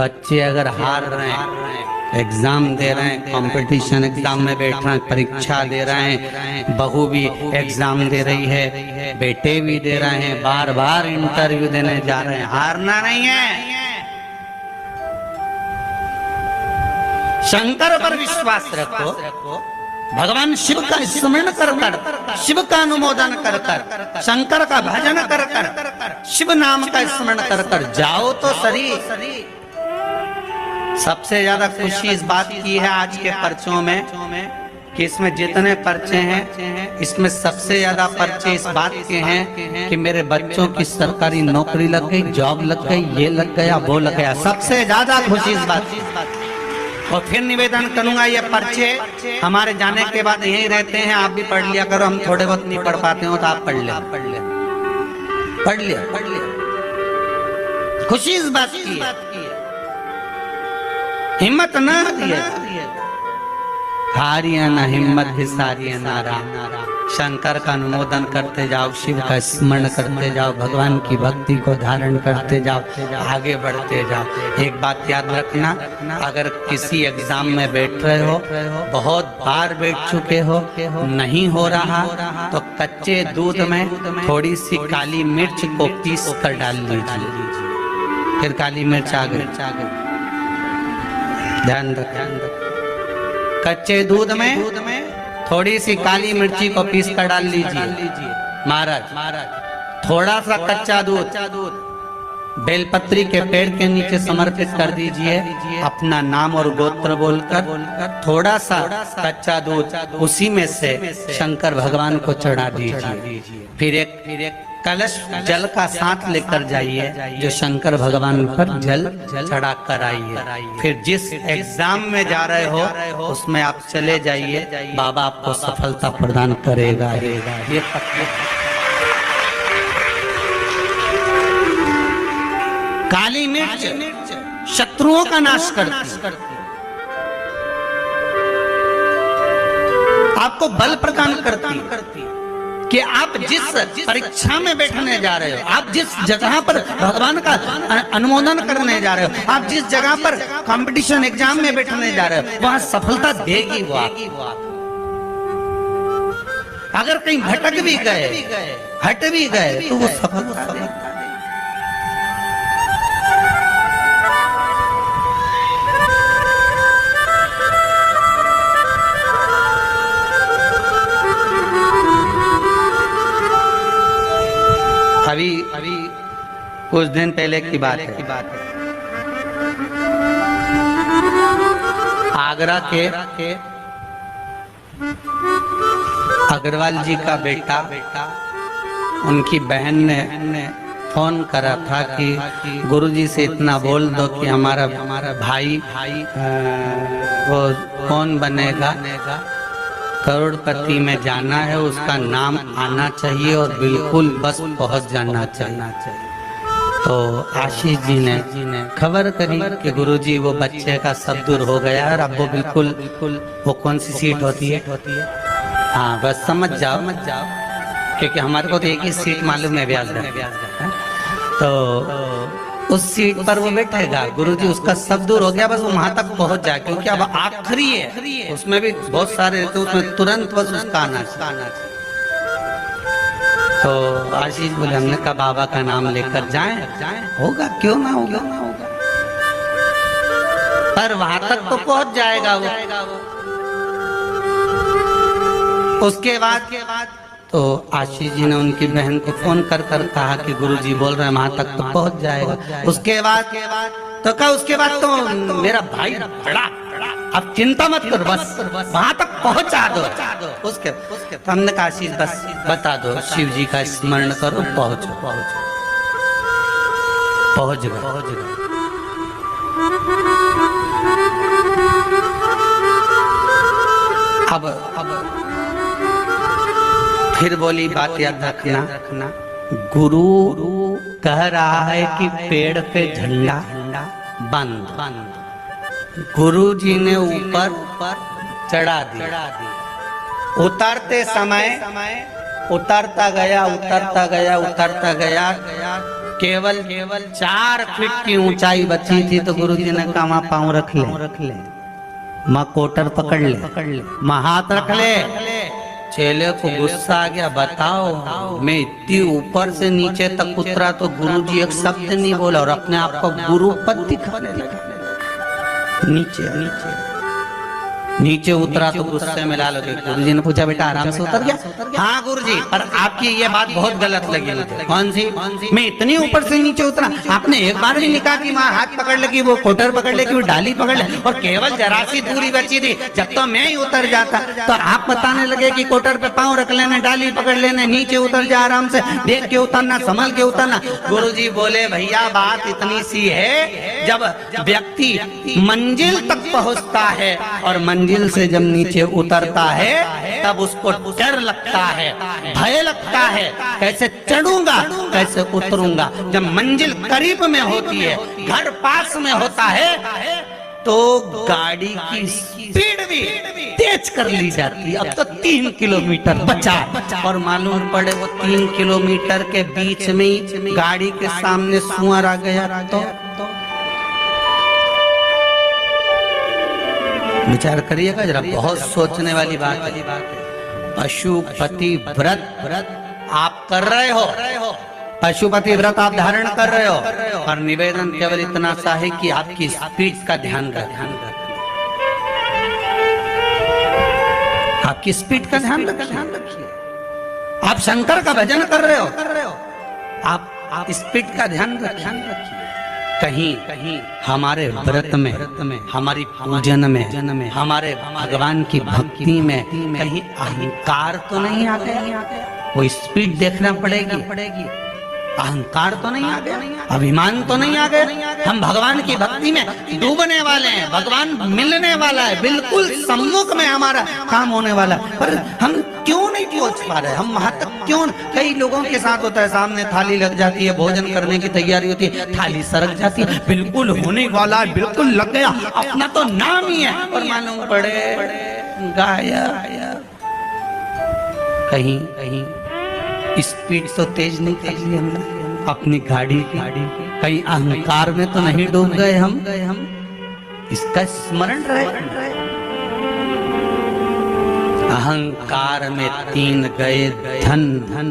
बच्चे अगर हार रहे हैं, एग्जाम दे रहे हैं, कंपटीशन एग्जाम में बैठ रहे हैं, परीक्षा दे रहे हैं, बहू भी एग्जाम दे रही है, बेटे भी दे रहे हैं, बार बार इंटरव्यू देने जा रहे हैं, हारना नहीं है। शंकर पर विश्वास रखो, भगवान शिव का स्मरण कर कर, शिव का अनुमोदन कर कर, शंकर का भजन कर कर, शिव नाम का स्मरण कर कर जाओ तो सही। सबसे ज्यादा खुशी इस बात की है आज के पर्चों में कि इसमें जितने पर्चे हैं, इसमें सबसे ज्यादा पर्चे इस बात के हैं कि मेरे बच्चों की सरकारी नौकरी लग गई, जॉब लग गई, ये लग गया, वो लग गया। सबसे ज्यादा खुशी इस बात की। और फिर निवेदन करूंगा, ये पर्चे हमारे जाने के बाद यहीं रहते हैं, आप भी पढ़ लिया करो। हम थोड़े बहुत नहीं पढ़ पाते हो तो आप पढ़ लिया, पढ़ लिया। खुशी इस बात की है, हिम्मत न हारिया ना हिम्मत हिसारिया नारा। शंकर का अनुमोदन करते जाओ, शिव का स्मरण करते जाओ, भगवान की भक्ति को धारण करते जाओ, आगे बढ़ते जाओ। एक बात याद रखना, अगर किसी एग्जाम में बैठ रहे हो, बहुत बार बैठ चुके हो, नहीं हो रहा, तो कच्चे दूध में थोड़ी सी काली मिर्च को पीस कर डाल लीजिए, फिर काली मिर्च आ गई। ध्यान रख, कच्चे दूध में थोड़ी सी काली मिर्ची को पीस कर डाल लीजिए। महाराज थोड़ा सा कच्चा दूध बेलपत्री के पेड़ के नीचे समर्पित कर दीजिए, अपना नाम और गोत्र बोलकर थोड़ा सा कच्चा दूध उसी में से शंकर भगवान को चढ़ा दीजिए। फिर एक कलश जल का साथ लेकर जाइए, जो शंकर भगवान पर जल चढ़ा कर आइए। फिर जिस एग्जाम में जा रहे हो उसमें आप चले जाइए, बाबा आपको सफलता प्रदान करेगा। ये काली मिर्च शत्रुओं का नाश करती, आपको बल प्रदान करती कि आप जिस परीक्षा में बैठने जा रहे हो, आप जिस जगह पर भगवान का अनुमोदन करने जा रहे हो, आप जिस जगह पर कंपटीशन एग्जाम में बैठने जा रहे हो, वहां सफलता देगी वो आपको। अगर कहीं भटक भी गए, हट भी गए, तो वो सफलता देगी। अभी कुछ दिन पहले की बात है, आगरा के अग्रवाल जी का बेटा, उनकी बहन ने फोन करा था कि गुरुजी से इतना बोल दो कि हमारा भाई वो कौन बनेगा, करोड़पति में जाना है, उसका नाम आना चाहिए और बिल्कुल बस पहुंच जाना चाहिए। तो आशीष जी ने खबर करी कि गुरुजी वो बच्चे का सब दूर हो गया और अब वो बिल्कुल वो कौन सी सीट होती है, हाँ बस समझ जाओ, क्योंकि हमारे को तो एक ही सीट मालूम है, ब्याज है। तो उस सीट पर वो बैठेगा, गुरुजी उसका सब दूर हो गया, बस वो वहां तक पहुंच जाए, क्योंकि अब आखिरी है, उसमें भी बहुत सारे, तो उसमें तुरंत बस उसका आना। तो आशीष बोले, हमने कहा बाबा का नाम लेकर जाएं, होगा क्यों ना होगा, पर वहां तक तो पहुंच जाएगा वो। उसके बाद तो आशीष जी ने उनकी बहन को फोन कर कहा कि गुरुजी बोल रहे हैं वहां तक तो पहुंच जाएगा। उसके बाद तो कहा, उसके बाद तो मेरा भाई बड़ा, अब चिंता मत करो, बस वहां तक पहुंचा दो। उसके तो हमने कहा, आशीष बस बता दो, शिव जी का स्मरण करो, पहुंच गए। अब फिर बोली, बात याद रखना, गुरु कह रहा है कि पेड़ पे झंडा बंद, गुरु जी ने ऊपर चढ़ा दिया। उतरते समय उतरता गया, केवल 4 फीट की ऊंचाई बची थी तो गुरुजी ने कहा वहां पांव रख ले, माँ कोटर पकड़ ले, माँ हाथ रख ले। चेले को गुस्सा आ गया, बताओ मैं इतनी ऊपर से नीचे तक उतरा तो गुरुजी एक शब्द नहीं बोला और अपने आप को गुरु पद दिखाने लगे। नीचे उतरा तो गुस्से में लाल हो गए। गुरुजी ने पूछा बेटा आराम से उतर गया? हाँ गुरुजी, पर आपकी ये बात बहुत गलत लगी मुझे। कौन सी? मैं इतनी ऊपर से नीचे उतरा, आपने एक बार भी नहीं कहा कि वहाँ हाथ पकड़ लगी, वो कोटर पकड़ ले, वो डाली पकड़ ले, और केवल जरा सी दूरी बची थी। जब तो मैं ही उतर जाता तो आप बताने लगे कि कोटर पे पाँव रख लेना, डाली पकड़ लेना, नीचे उतर जा, आराम से देख के उतरना, संभल के उतरना। गुरुजी बोले भैया बात इतनी सी है, जब व्यक्ति मंजिल तक पहुँचता है और मंजिल से जब नीचे उतरता है तब उसको डर लगता है, भय लगता है, कैसे चढ़ूंगा कैसे उतरूंगा। जब मंजिल करीब में होती है, घर पास में होता है, तो गाड़ी की स्पीड भी तेज कर ली जाती है। अब तो 3 किलोमीटर बचा और मालूम पड़े वो 3 किलोमीटर के बीच में ही गाड़ी के सामने सुअर आ गया तो विचार करिएगा जरा, बहुत सोचने वाली बात है। पशुपति व्रत आप कर रहे हो, पशुपति व्रत आप धारण कर रहे हो, और निवेदन केवल इतना सा है कि आपकी स्पीड का ध्यान रखें, आपकी स्पीड का ध्यान रखिए। आप शंकर का भजन कर रहे हो, आप स्पीड का ध्यान रखिए। कहीं हमारे व्रत में, हमारी पूजन में, हमारे भगवान की भक्ति में कहीं अहंकार तो नहीं आ गया? वो स्पीड देखना पड़ेगी। अहंकार तो नहीं आ गया, अभिमान तो नहीं आ गया? हम भगवान की भक्ति में डूबने वाले हैं, भगवान मिलने वाला है, बिल्कुल सम्मुख में हमारा काम होने वाला है, पर हम क्यों नहीं पहुंच पा रहे? हम वहां तक क्यों? कई लोगों के साथ होता है, सामने थाली लग जाती है, भोजन करने की तैयारी होती है, थाली सरक जाती है, बिल्कुल होने वाला, बिल्कुल लग गया, अपना तो नाम ही है, और मालूम पड़े गायब। कहीं स्पीड तो तेज नहीं कर ली हमने अपनी गाड़ी की, कहीं अहंकार में तो नहीं डूब गए हम? इसका स्मरण रहे। अहंकार में 3 गए धन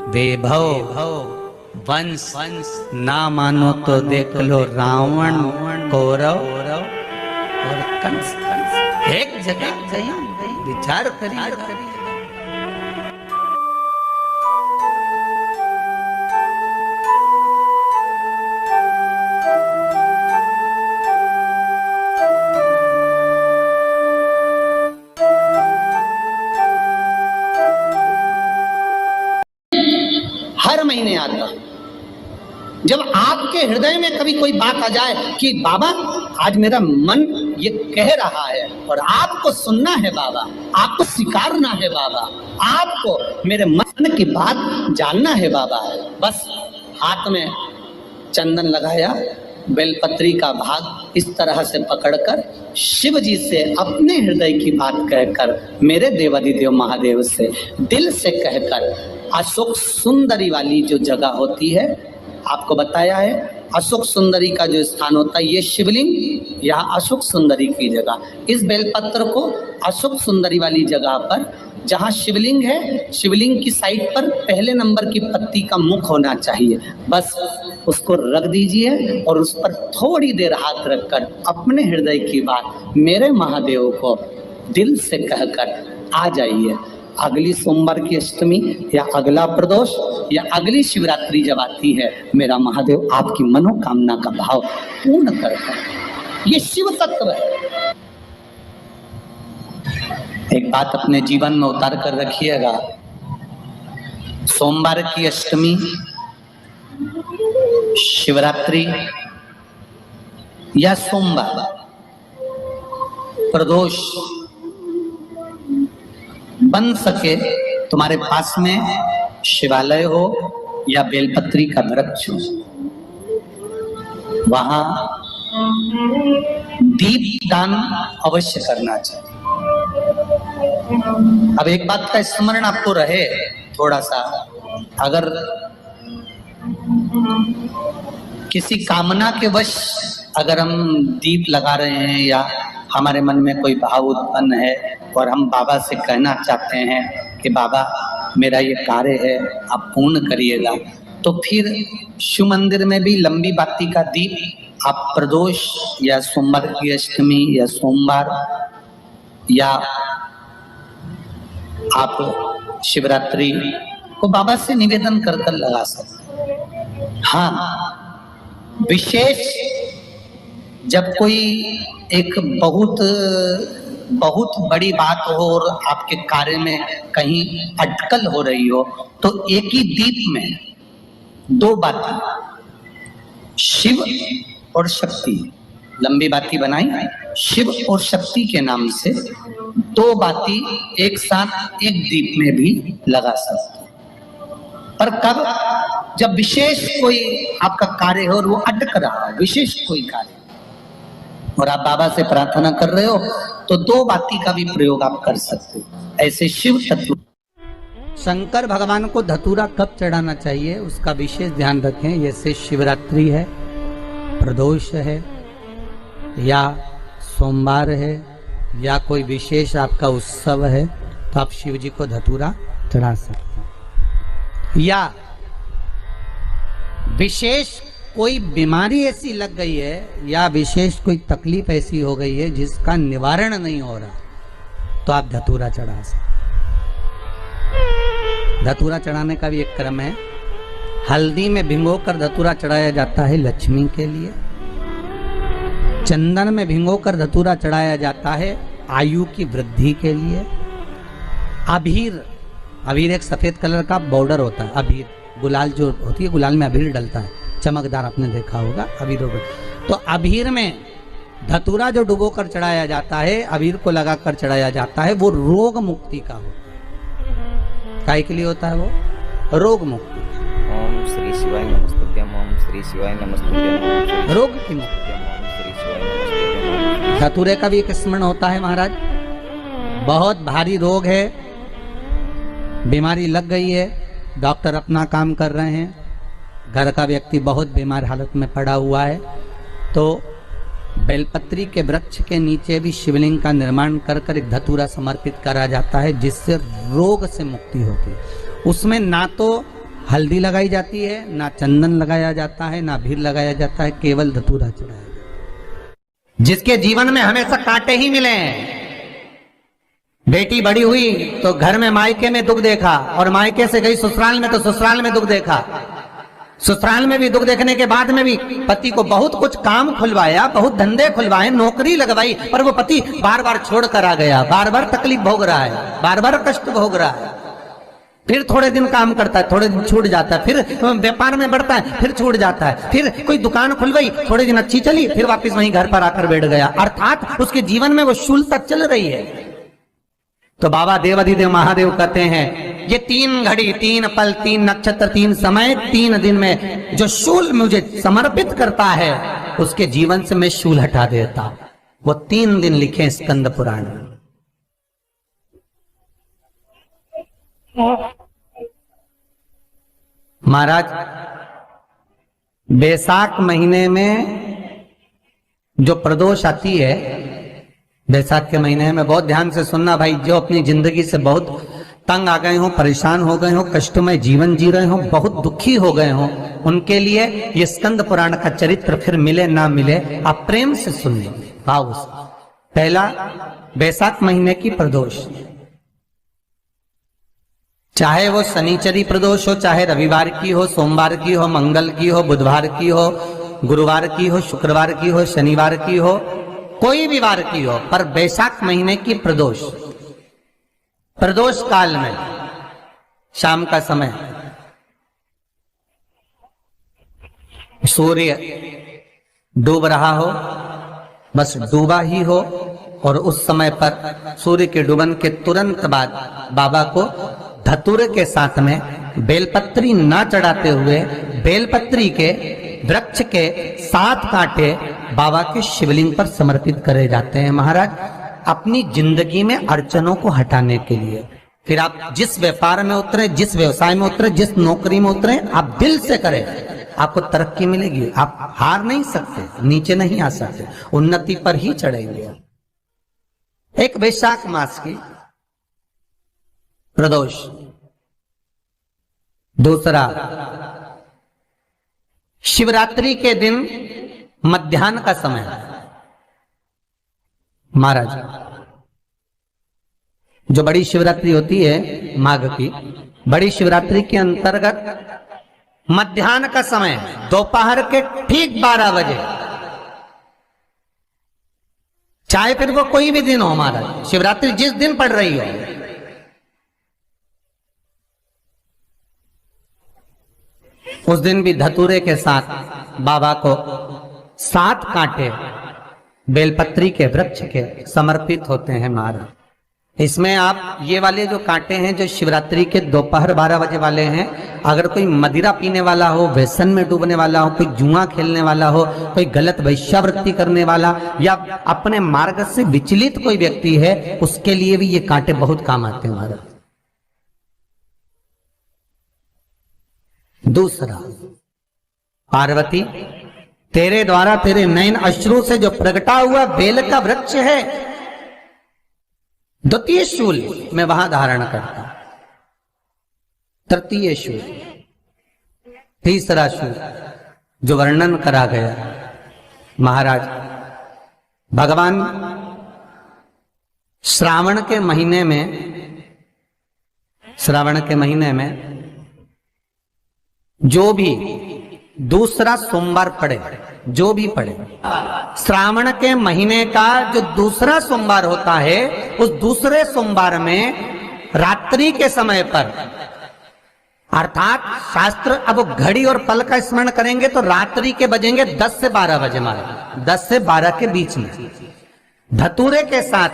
वैभव वंश, ना मानो तो देख लो रावण कौरव और कंस। एक जगह विचार करिए। हर महीने आता, जब आपके हृदय में कभी कोई बात आ जाए कि बाबा आज मेरा मन ये कह रहा है और आपको सुनना है बाबा, आपको स्वीकारना है बाबा, आपको मेरे मन की बात जानना है बाबा, बस हाथ में चंदन लगाया, बेलपत्री का भाग इस तरह से पकड़कर शिव जी से अपने हृदय की बात कहकर, मेरे देवाधिदेव महादेव से दिल से कहकर, अशोक सुंदरी वाली जो जगह होती है, आपको बताया है अशोक सुंदरी का जो स्थान होता है, ये शिवलिंग या अशोक सुंदरी की जगह, इस बेलपत्र को अशोक सुंदरी वाली जगह पर, जहाँ शिवलिंग है, शिवलिंग की साइड पर पहले नंबर की पत्ती का मुख होना चाहिए, बस उसको रख दीजिए और उस पर थोड़ी देर हाथ रखकर अपने हृदय की बात मेरे महादेव को दिल से कहकर आ जाइए। अगली सोमवार की अष्टमी या अगला प्रदोष या अगली शिवरात्रि जब आती है, मेरा महादेव आपकी मनोकामना का भाव पूर्ण करता है। ये शिव तत्व है। एक बात अपने जीवन में उतार कर रखिएगा, सोमवार की अष्टमी, शिवरात्रि या सोमवार, प्रदोष, बन सके तुम्हारे पास में शिवालय हो या बेलपत्री का वृक्ष हो, वहां दीप दान अवश्य करना चाहिए। अब एक बात का स्मरण आपको रहे थोड़ा सा, अगर किसी कामना के वश अगर हम दीप लगा रहे हैं या हमारे मन में कोई भाव उत्पन्न है और हम बाबा से कहना चाहते हैं कि बाबा मेरा ये कार्य है आप पूर्ण करिएगा, तो फिर शिव मंदिर में भी लंबी बाती का दीप आप प्रदोष या सोमवार की अष्टमी या सोमवार या आप शिवरात्रि को बाबा से निवेदन कर कर लगा सकते। हाँ, विशेष जब कोई एक बहुत बड़ी बात हो और आपके कार्य में कहीं अटकल हो रही हो, तो एक ही दीप में दो बाती, शिव और शक्ति, लंबी बाती बनाई शिव और शक्ति के नाम से, दो बाती एक साथ एक दीप में भी लगा सकते। पर कब? जब विशेष कोई आपका कार्य हो और वो अटक रहा है, विशेष कोई कार्य, और आप बाबा से प्रार्थना कर रहे हो, तो दो बाती का भी प्रयोग आप कर सकते हो। ऐसे शिव तत्व। शंकर भगवान को धतूरा कब चढ़ाना चाहिए उसका विशेष ध्यान रखें। जैसे शिवरात्रि है, प्रदोष है, या सोमवार है, या कोई विशेष आपका उत्सव है, तो आप शिव जी को धतूरा चढ़ा सकते हैं। या विशेष कोई बीमारी ऐसी लग गई है या विशेष कोई तकलीफ ऐसी हो गई है जिसका निवारण नहीं हो रहा, तो आप धतूरा चढ़ा सकते। धतूरा चढ़ाने का भी एक क्रम है। हल्दी में भिगोकर धतूरा चढ़ाया जाता है लक्ष्मी के लिए। चंदन में भिगोकर धतूरा चढ़ाया जाता है आयु की वृद्धि के लिए। अबीर एक सफेद कलर का बॉर्डर होता है। अबीर गुलाल जो होती है, गुलाल में अबीर डलता है, चमकदार, आपने देखा होगा अबीर। तो अबीर में धतूरा जो डुबो कर चढ़ाया जाता है, अबीर को लगाकर चढ़ाया जाता है, वो रोग मुक्ति का होता है। काय के लिए होता है वो? रोग मुक्ति। ओम श्री शिवाय नमस्तुभ्यम, ओम श्री शिवाय नमस्तुभ्यम, रोग की मुक्ति। धतूरे का भी एक स्मरण होता है महाराज। बहुत भारी रोग है, बीमारी लग गई है, डॉक्टर अपना काम कर रहे हैं, घर का व्यक्ति बहुत बीमार हालत में पड़ा हुआ है, तो बेलपत्री के वृक्ष के नीचे भी शिवलिंग का निर्माण कर कर एक धतूरा समर्पित करा जाता है, जिससे रोग से मुक्ति होती है। उसमें ना तो हल्दी लगाई जाती है, ना चंदन लगाया जाता है, ना भीर लगाया जाता है, केवल धतूरा चढ़ाया जाता है। जिसके जीवन में हमेशा कांटे ही मिले हैं। बेटी बड़ी हुई तो घर में मायके में दुख देखा, और मायके से गई ससुराल में तो ससुराल में दुख देखा। ससुराल में भी दुख देखने के बाद में भी पति को बहुत कुछ काम खुलवाया, बहुत धंधे खुलवाए, नौकरी लगवाई, पर वो पति बार बार छोड़ कर आ गया, बार बार तकलीफ भोग रहा है, बार बार कष्ट भोग रहा है। फिर थोड़े दिन काम करता है, थोड़े दिन छूट जाता है, फिर व्यापार में बढ़ता है, फिर छूट जाता है, फिर कोई दुकान खुल गई, थोड़े दिन अच्छी चली, फिर वापस वहीं घर पर आकर बैठ गया। अर्थात उसके जीवन में वो शूलता चल रही है। तो बाबा देवाधिदेव महादेव कहते हैं, ये 3 घड़ी, 3 पल, 3 नक्षत्र, 3 समय, 3 दिन में जो शूल मुझे समर्पित करता है, उसके जीवन से मैं शूल हटा देता। वो 3 दिन लिखे स्कंद पुराण में। महाराज, बैसाख महीने में जो प्रदोष आती है, बैसाख के महीने में बहुत ध्यान से सुनना भाई, जो अपनी जिंदगी से बहुत तंग आ गए हो, परेशान हो गए हो, कष्टमय जीवन जी रहे हो, बहुत दुखी हो गए हो, उनके लिए ये स्कंद पुराण का चरित्र फिर मिले ना मिले, आप प्रेम से सुनिए भाव से। पहला, बैसाख महीने की प्रदोष, चाहे वो शनिचरी प्रदोष हो, चाहे रविवार की हो, सोमवार की हो, मंगल की हो, बुधवार की हो, गुरुवार की हो, शुक्रवार की हो, शनिवार की हो, कोई भी वार की हो, पर बैसाख महीने की प्रदोष, प्रदोष काल में शाम का समय सूर्य डूब रहा हो, बस डूबा ही हो, और उस समय पर सूर्य के डूबन के तुरंत बाद बाबा को धतूरे के साथ में बेलपत्री ना चढ़ाते हुए बेलपत्री के वृक्ष के 7 कांटे बाबा के शिवलिंग पर समर्पित करे जाते हैं महाराज, अपनी जिंदगी में अड़चनों को हटाने के लिए। फिर आप जिस व्यापार में उतरे, जिस व्यवसाय में उतरे, जिस नौकरी में उतरे, आप दिल से करें, आपको तरक्की मिलेगी। आप हार नहीं सकते, नीचे नहीं आ सकते, उन्नति पर ही चढ़ेंगे। एक वैशाख मास की प्रदोष, दूसरा शिवरात्रि के दिन मध्याह्न का समय, महाराज जो बड़ी शिवरात्रि होती है माघ की, बड़ी शिवरात्रि के अंतर्गत मध्याह्न का समय, दोपहर के ठीक 12 बजे, चाहे फिर वो कोई भी दिन हो, महाराज शिवरात्रि जिस दिन पड़ रही हो, उस दिन भी धतूरे के साथ बाबा को 7 कांटे बेलपत्री के वृक्ष के समर्पित होते हैं महाराज। इसमें आप ये वाले जो कांटे हैं, जो शिवरात्रि के दोपहर 12 बजे वाले हैं, अगर कोई मदिरा पीने वाला हो, व्यसन में डूबने वाला हो, कोई जुआ खेलने वाला हो, कोई गलत वैश्यावृत्ति करने वाला, या अपने मार्ग से विचलित कोई व्यक्ति है, उसके लिए भी ये कांटे बहुत काम आते हैं महाराज। दूसरा, पार्वती तेरे द्वारा तेरे नयन अश्रु से जो प्रगटा हुआ बेल का वृक्ष है, द्वितीय शूल मैं वहां धारण करता, तृतीय शूल, तीसरा शूल जो वर्णन करा गया महाराज, भगवान श्रावण के महीने में जो भी दूसरा सोमवार पड़े, जो भी पड़े, श्रावण के महीने का जो दूसरा सोमवार होता है, उस दूसरे सोमवार में रात्रि के समय पर, अर्थात शास्त्र अब घड़ी और पल का स्मरण करेंगे तो रात्रि के बजेंगे 10 से 12 बजे, महाराज 10 से 12 के बीच में धतूरे के साथ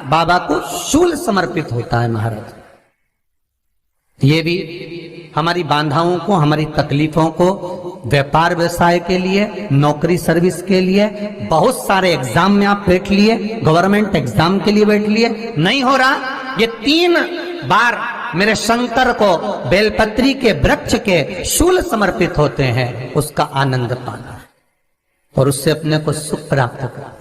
बाबा को शूल समर्पित होता है महाराज। ये भी हमारी बाधाओं को, हमारी तकलीफों को, व्यापार व्यवसाय के लिए, नौकरी सर्विस के लिए, बहुत सारे एग्जाम में आप बैठ लिए, गवर्नमेंट एग्जाम के लिए बैठ लिए, नहीं हो रहा, ये 3 बार मेरे शंकर को बेलपत्री के वृक्ष के शूल समर्पित होते हैं, उसका आनंद पाना और उससे अपने को सुख प्राप्त करना।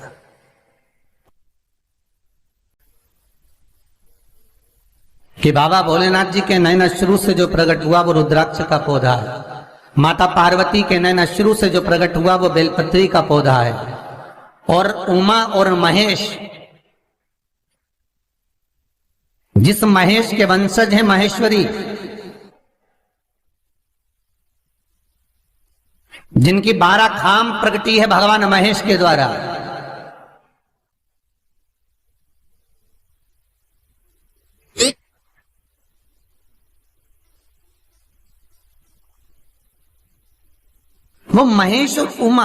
कि बाबा भोलेनाथ जी के नयन अश्रु से जो प्रकट हुआ वो रुद्राक्ष का पौधा है, माता पार्वती के नयन अश्रु से जो प्रकट हुआ वो बेलपत्री का पौधा है, और उमा और महेश, जिस महेश के वंशज है महेश्वरी, जिनकी 12 खाम प्रगटी है भगवान महेश के द्वारा, वो महेश और उमा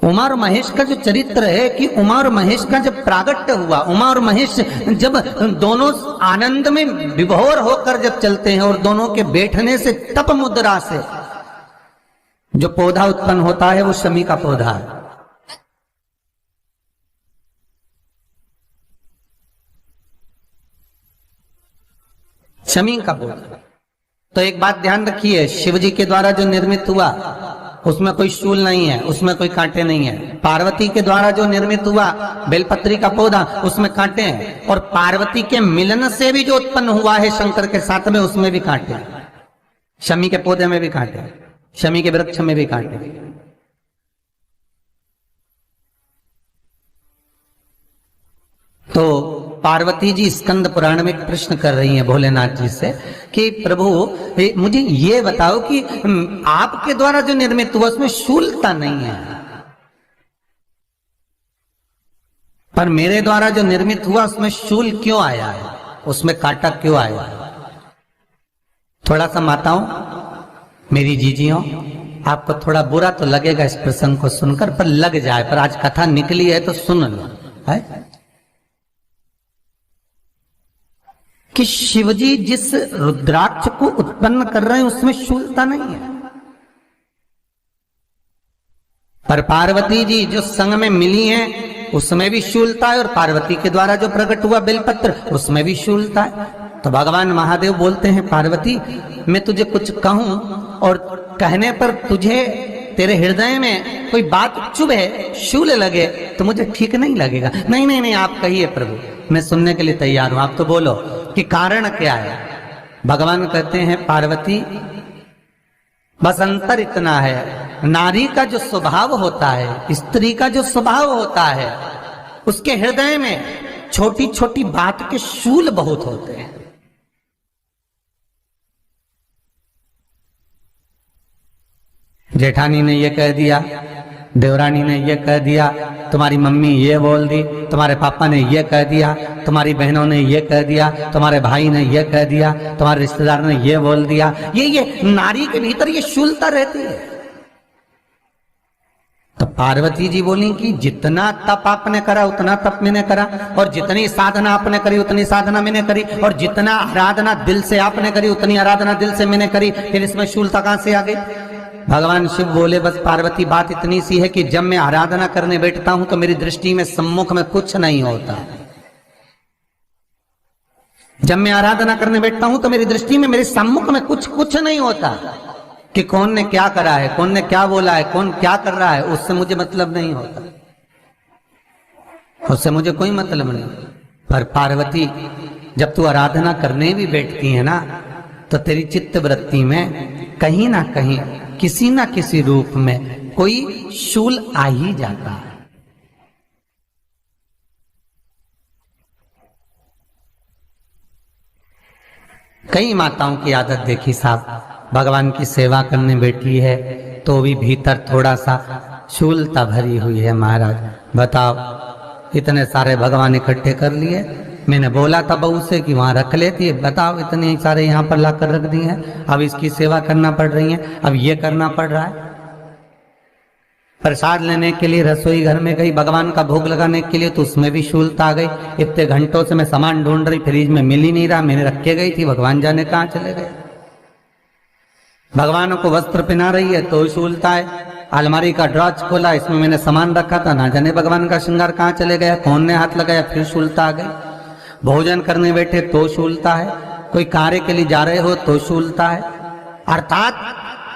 और महेश का जो चरित्र है कि उमा और महेश का जब प्रागट्य हुआ, उमा और महेश जब दोनों आनंद में विभोर होकर जब चलते हैं और दोनों के बैठने से तप मुद्रा से जो पौधा उत्पन्न होता है वो शमी का पौधा है। शमी का पौधा। तो एक बात ध्यान रखिए, शिव जी के द्वारा जो निर्मित हुआ उसमें कोई शूल नहीं है, उसमें कोई कांटे नहीं है। पार्वती के द्वारा जो निर्मित हुआ बेलपत्री का पौधा, उसमें कांटे हैं, और पार्वती के मिलन से भी जो उत्पन्न हुआ है शंकर के साथ में, उसमें भी कांटे हैं। शमी के पौधे में भी कांटे, शमी के वृक्ष में भी कांटे। तो पार्वती जी स्कंद पुराण में एक प्रश्न कर रही हैं भोलेनाथ जी से कि प्रभु मुझे ये बताओ कि आपके द्वारा जो निर्मित हुआ उसमें शूलता नहीं है, पर मेरे द्वारा जो निर्मित हुआ उसमें शूल क्यों आया है, उसमें कांटा क्यों आया है? थोड़ा सा माताओं, मेरी जीजियों, आपको थोड़ा बुरा तो लगेगा इस प्रसंग को सुनकर, पर लग जाए, पर आज कथा निकली है तो सुन लो है कि शिवजी जिस रुद्राक्ष को उत्पन्न कर रहे हैं उसमें शूलता नहीं है, पर पार्वती जी जो संग में मिली हैं उसमें भी शूलता है, और पार्वती के द्वारा जो प्रकट हुआ बेलपत्र उसमें भी शूलता है। तो भगवान महादेव बोलते हैं, पार्वती मैं तुझे कुछ कहूं और कहने पर तुझे तेरे हृदय में कोई बात चुभे, शूल लगे तो मुझे ठीक नहीं लगेगा। नहीं नहीं नहीं, आप कहिए प्रभु, मैं सुनने के लिए तैयार हूं, आप तो बोलो कि कारण क्या है। भगवान कहते हैं, पार्वती बस अंतर इतना है, नारी का जो स्वभाव होता है, स्त्री का जो स्वभाव होता है, उसके हृदय में छोटी छोटी बात के शूल बहुत होते हैं। जेठानी ने ये कह दिया, देवरानी ने ये कह दिया, तुम्हारी मम्मी ये बोल दी, तुम्हारे पापा ने ये कह दिया, तुम्हारी बहनों ने ये कह दिया, तुम्हारे भाई ने ये कह दिया, तुम्हारे रिश्तेदार ने ये बोल दिया। ये नारी के भीतर ये शूलता रहती है। तो पार्वती जी बोली कि जितना तप आपने करा उतना तप मैंने करा, और जितनी साधना आपने करी उतनी साधना मैंने करी, और जितना आराधना दिल से आपने करी उतनी आराधना दिल से मैंने करी, फिर इसमें शूलता कहां से आ गई। भगवान शिव बोले, बस पार्वती बात इतनी सी है कि जब मैं आराधना करने बैठता हूं तो मेरी दृष्टि में सम्मुख में कुछ नहीं होता। जब मैं आराधना करने बैठता हूं तो मेरी दृष्टि में मेरे सम्मुख में कुछ नहीं होता कि कौन ने क्या करा है, कौन ने क्या बोला है, कौन क्या कर रहा है, उससे मुझे मतलब नहीं होता, उससे मुझे कोई मतलब नहीं। पर पार्वती जब तू आराधना करने भी बैठती है ना, तो तेरी चित्त वृत्ति में कहीं ना कहीं किसी ना किसी रूप में कोई शूल आ ही जाता है। कई माताओं की आदत देखी साहब, भगवान की सेवा करने बैठी है तो भी भीतर थोड़ा सा शूलता भरी हुई है। महाराज बताओ, इतने सारे भगवान इकट्ठे कर लिए, मैंने बोला था बहू से कि वहां रख लेती है, बताओ इतने सारे यहाँ पर लाकर रख दिए हैं, अब इसकी सेवा करना पड़ रही है, अब ये करना पड़ रहा है। प्रसाद लेने के लिए रसोई घर में गई, भगवान का भोग लगाने के लिए, तो उसमें भी शूलता आ गई। इतने घंटों से मैं सामान ढूंढ रही, फ्रिज में मिल ही नहीं रहा, मैंने रख के गई थी, भगवान जाने कहाँ चले गए। भगवान को वस्त्र पहना रही है तो शूलता है। अलमारी का ड्रॉज खोला, इसमें मैंने सामान रखा था, ना जाने भगवान का श्रृंगार कहाँ चले गया, कौन ने हाथ लगाया, फिर शूलता आ गई। भोजन करने बैठे तो शूलता है, कोई कार्य के लिए जा रहे हो तो शूलता है। अर्थात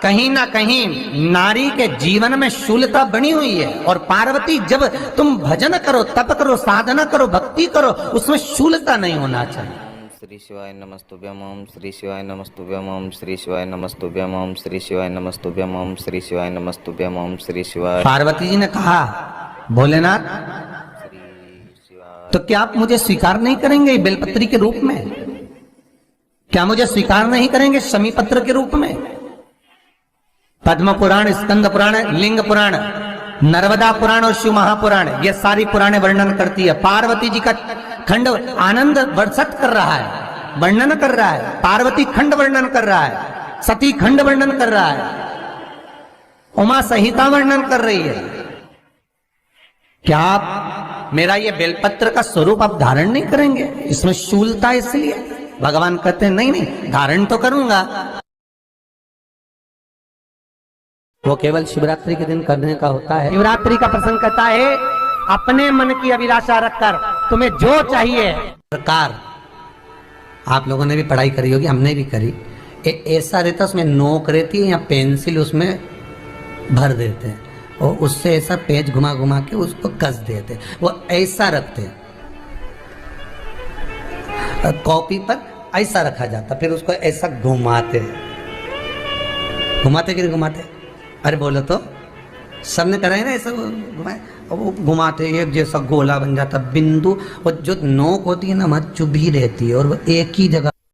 कहीं ना कहीं नारी के जीवन में शूलता बनी हुई है। और पार्वती, जब तुम भजन करो, तप करो, साधना करो, भक्ति करो, उसमें शूलता नहीं होना चाहिए। श्री शिवाय नमस्तुभ्यम, ओम श्री शिवाय नमस्तुभ्यम, ओम श्री शिवाय नमस्तुभ्यम, ओम श्री शिवाय नमस्तुभ्यम, ओम श्री शिवाय नमस्तुभ्यम, ओम श्री शिवाय। पार्वती जी ने कहा, भोलेनाथ तो क्या आप मुझे स्वीकार नहीं करेंगे बेलपत्री के रूप में? क्या मुझे स्वीकार नहीं करेंगे शमी पत्र के रूप में? पद्म पुराण, स्कंद पुराण, लिंग पुराण, नर्मदा पुराण और शिव महापुराण, ये सारी पुराणे वर्णन करती है। पार्वती जी का खंड आनंद वर्षत कर रहा है, वर्णन कर रहा है। पार्वती खंड वर्णन कर रहा है, सती खंड वर्णन कर रहा है, उमा संहिता वर्णन कर रही है। क्या आप मेरा ये बेलपत्र का स्वरूप आप धारण नहीं करेंगे? इसमें शूलता, इसलिए भगवान कहते हैं नहीं नहीं, धारण तो करूंगा, वो केवल शिवरात्रि के दिन करने का होता है। शिवरात्रि का प्रसंग कहता है, अपने मन की अभिलाषा रखकर तुम्हें जो चाहिए प्रकार। आप लोगों ने भी पढ़ाई करी होगी, हमने भी करी। ऐसा रहता, उसमें नोक रहती है या पेंसिल उसमें भर देते हैं और उससे ऐसा पेज घुमा घुमा के उसको कस देते, वो ऐसा रखते हैं। कॉपी पर ऐसा रखा जाता, फिर उसको ऐसा घुमाते, घुमाते कि नहीं घुमाते? अरे बोलो तो, सबने करा है ना ऐसा, घुमाए, वो घुमाते एक जैसा गोला बन जाता, बिंदु, और जो नोक होती है ना वहाँ चुभी रहती है और वो एक ही जगह